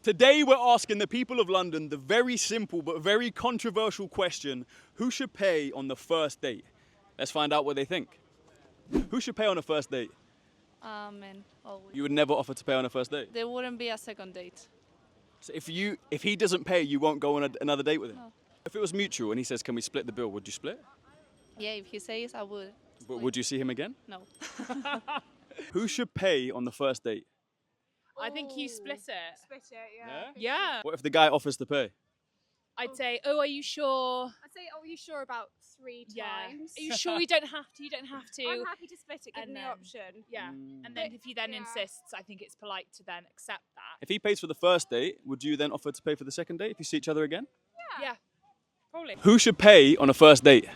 Today we're asking the people of London the very simple but very controversial question, who should pay on the first date? Let's find out what they think. Who should pay on a first date? Men, always. You would never offer to pay on a first date? There wouldn't be a second date. So if he doesn't pay, you won't go on another date with him? No. If it was mutual and he says, can we split the bill, would you split? Yeah, if he says, I would. But would you see him again? No. Who should pay on the first date? I think you split it. Split it, yeah. Yeah. What if the guy offers to pay? I'd say, oh, are you sure? I'd say, oh, are you sure about 3 Yeah. times? Are you sure you don't have to? You don't have to. I'm happy to split it, give And me the then- option. Yeah. Mm. And then But- if he then yeah. insists, I think it's polite to then accept that. If he pays for the first date, would you then offer to pay for the second date if you see each other again? Yeah. Probably. Who should pay on a first date?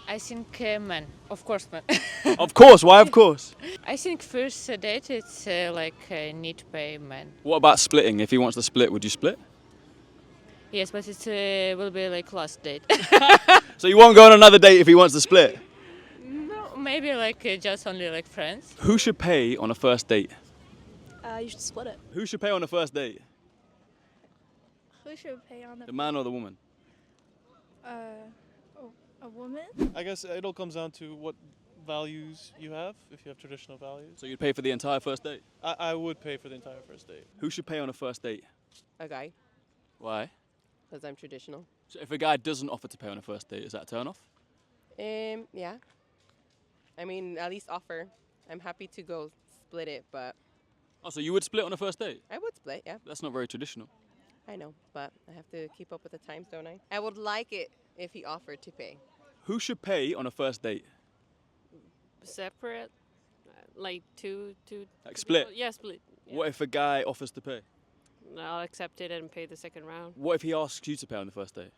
I think men, of course, men. Of course, why of course? I think first date it's need to pay men. What about splitting? If he wants to split, would you split? Yes, but it will be like last date. So you won't go on another date if he wants to split? No, maybe like just only like friends. Who should pay on a first date? You should split it. Who should pay on a first date? Who should pay on The man or the woman? a woman? I guess it all comes down to what values you have, if you have traditional values. So you'd pay for the entire first date? I would pay for the entire first date. Who should pay on a first date? A guy, Why? because I'm traditional. So if a guy doesn't offer to pay on a first date, is that a turn off? Yeah. I mean, at least offer. I'm happy to go split it, but Oh, so you would split on a first date? I would split, yeah. That's not very traditional. I know, but I have to keep up with the times, don't I? I would like it if he offered to pay. Who should pay on a first date? Separate, like two. Like split? Yeah, split. Yeah. What if a guy offers to pay? I'll accept it and pay the second round. What if he asks you to pay on the first date?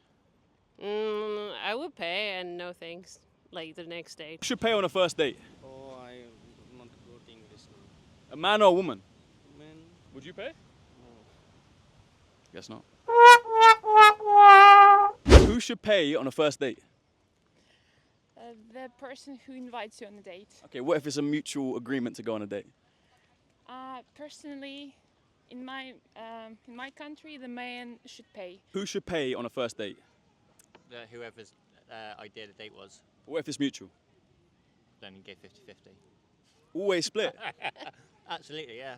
I would pay and no thanks. Like the next day. Who should pay on a first date? Oh, I'm not good English. A man or a woman? Man, Would you pay? Guess not. Who should pay on a first date? The person who invites you on a date. Okay, what if it's a mutual agreement to go on a date? Personally, in my country, the man should pay. Who should pay on a first date? whoever's idea the date was, What if it's mutual? then you get 50-50. Always split. Absolutely, yeah.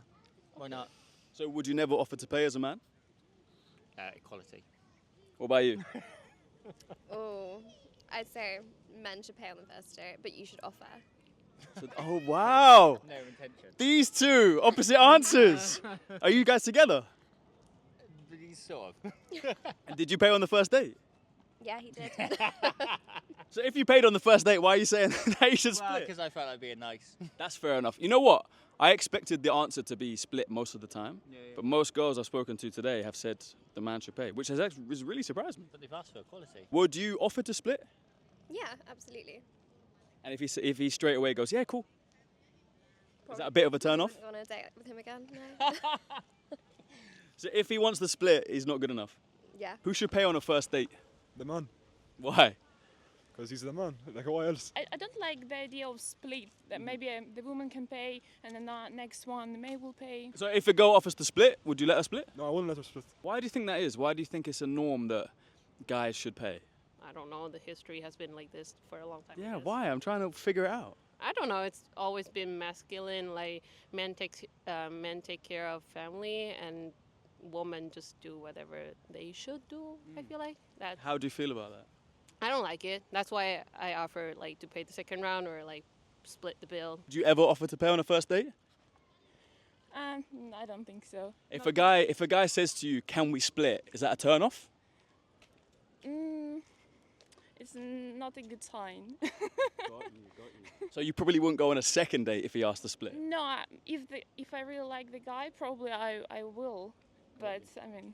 Why not? So would you never offer to pay as a man? Equality. What about you? Oh, I'd say men should pay on the first date, but you should offer. Oh, wow. No intention. These two opposite answers. Are you guys together? Sort of. And did you pay on the first date? Yeah, he did. So if you paid on the first date, why are you saying that you should Well, split? because I felt like being nice. That's fair enough. You know what? I expected the answer to be split most of the time, Yeah. but most girls I've spoken to today have said the man should pay, which has really surprised me. But they've asked for equality. Would you offer to split? Yeah, absolutely. And if he straight away goes, yeah, cool. Is that a bit of a turn off? Wouldn't go on a date with him again, no. So if he wants to split, he's not good enough. Yeah. Who should pay on a first date? The man, Why? because he's the man. Like why else? I don't like the idea of split. That maybe the woman can pay and then the next one the man will pay. So if a girl offers to split, would you let her split? No, I wouldn't let her split. Why do you think that is? Why do you think it's a norm that guys should pay? I don't know. The history has been like this for a long time. I Yeah, guess. why? I'm trying to figure it out. I don't know. It's always been masculine. Like men take care of family and women just do whatever they should do. I feel like that. How do you feel about that? I don't like it. That's why I offer like to pay the second round or like split the bill. Would you ever offer to pay on a first date? I don't think so. If a guy says to you, "Can we split?" Is that a turn off? It's not a good sign. So you probably wouldn't go on a second date if he asked to split. No, if I really like the guy, probably I will. But I mean,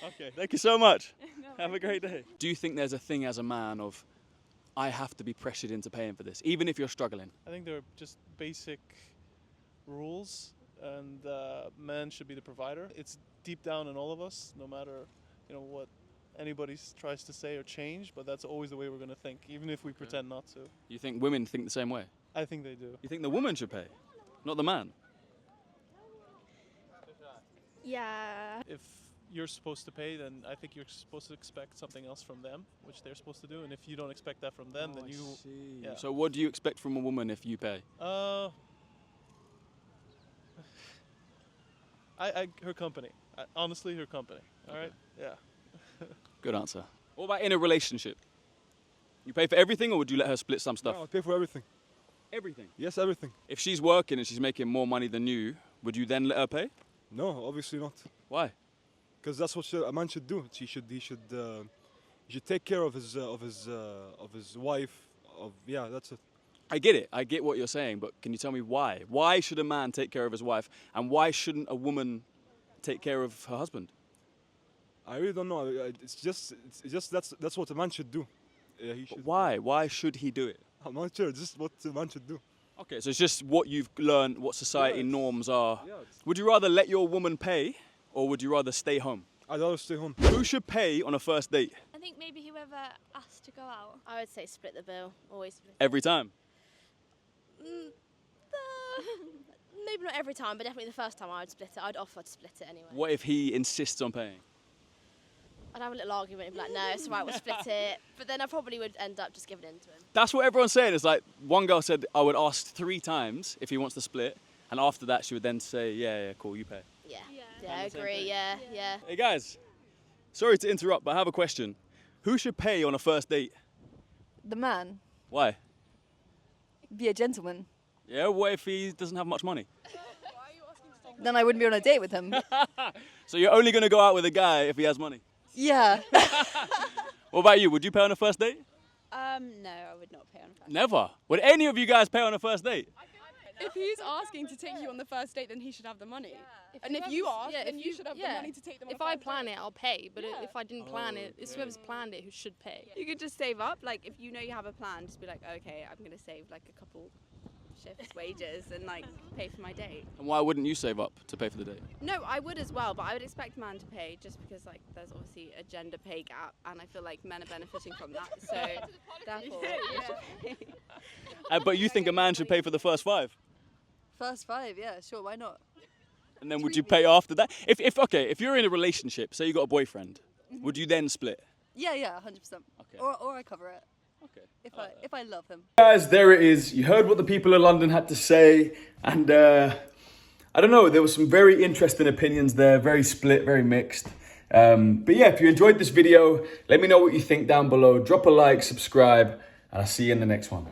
Okay, thank you so much. Have a great day. Do you think there's a thing as a man of, I have to be pressured into paying for this, even if you're struggling? I think there are just basic rules, and man should be the provider. It's deep down in all of us, no matter what anybody tries to say or change, but that's always the way we're going to think, even if we pretend not to. You think women think the same way? I think they do. You think the woman should pay, not the man? Yeah. If you're supposed to pay, then I think you're supposed to expect something else from them, which they're supposed to do. And if you don't expect that from them, then you. Yeah. So what do you expect from a woman if you pay? Her company. Honestly, her company. All right. Yeah. Good answer. What about in a relationship? You pay for everything, or would you let her split some stuff? No, I pay for everything. Everything? Yes, everything. If she's working and she's making more money than you, would you then let her pay? No, obviously not. Why? Because that's what a man should do. He should take care of his wife. Yeah, that's it. I get it. I get what you're saying, but can you tell me why? Why should a man take care of his wife, and why shouldn't a woman take care of her husband? I really don't know. It's just that's what a man should do. He should. But why? Why should he do it? I'm not sure. It's just what a man should do. Okay, so it's just what you've learned, what society Yeah, norms are. Yeah, Would you rather let your woman pay, or would you rather stay home? I'd rather stay home. Who should pay on a first date? I think maybe whoever asked to go out. I would say split the bill. Always split. Every time? Maybe not every time, but definitely the first time I would split it. I'd offer to split it anyway. What if he insists on paying? I'd have a little argument and be like, no, it's all right, we'll split it. But then I probably would end up just giving in to him. That's what everyone's saying. It's like one girl said I would ask 3 times if he wants to split, and after that she would then say, yeah, cool, you pay. Yeah, I agree, yeah. Hey guys, sorry to interrupt, but I have a question. Who should pay on a first date? The man. Why? Be a gentleman. Yeah, what if he doesn't have much money? Then I wouldn't be on a date with him. So you're only going to go out with a guy if he has money? Yeah. What about you? Would you pay on a first date? No, I would not pay on a first date. Never. Would any of you guys pay on a first date? If he's asking to take you on the first date, then he should have the money. And if you ask, then you should have the money to take them on If a I first plan date. it, I'll pay. But Yeah. if I didn't plan it, it's whoever's planned it who should pay. You could just save up. Like, if you know you have a plan, just be like, okay, I'm going to save like a couple shifts' wages and like pay for my date. And why wouldn't you save up to pay for the date? No, I would as well, but I would expect man to pay just because like there's obviously a gender pay gap, and I feel like men are benefiting from that. So therefore, you should pay. But you think a man should pay for the first 5? First 5, yeah, sure, why not? And then would you pay after that? If you're in a relationship, say you got a boyfriend, would you then split? Yeah, 100%. Okay. Or I cover it. Okay. If I love him. Guys, there it is. You heard what the people of London had to say, and I don't know, there were some very interesting opinions there, very split, very mixed. But yeah, if you enjoyed this video, let me know what you think down below. Drop a like, subscribe, and I'll see you in the next one.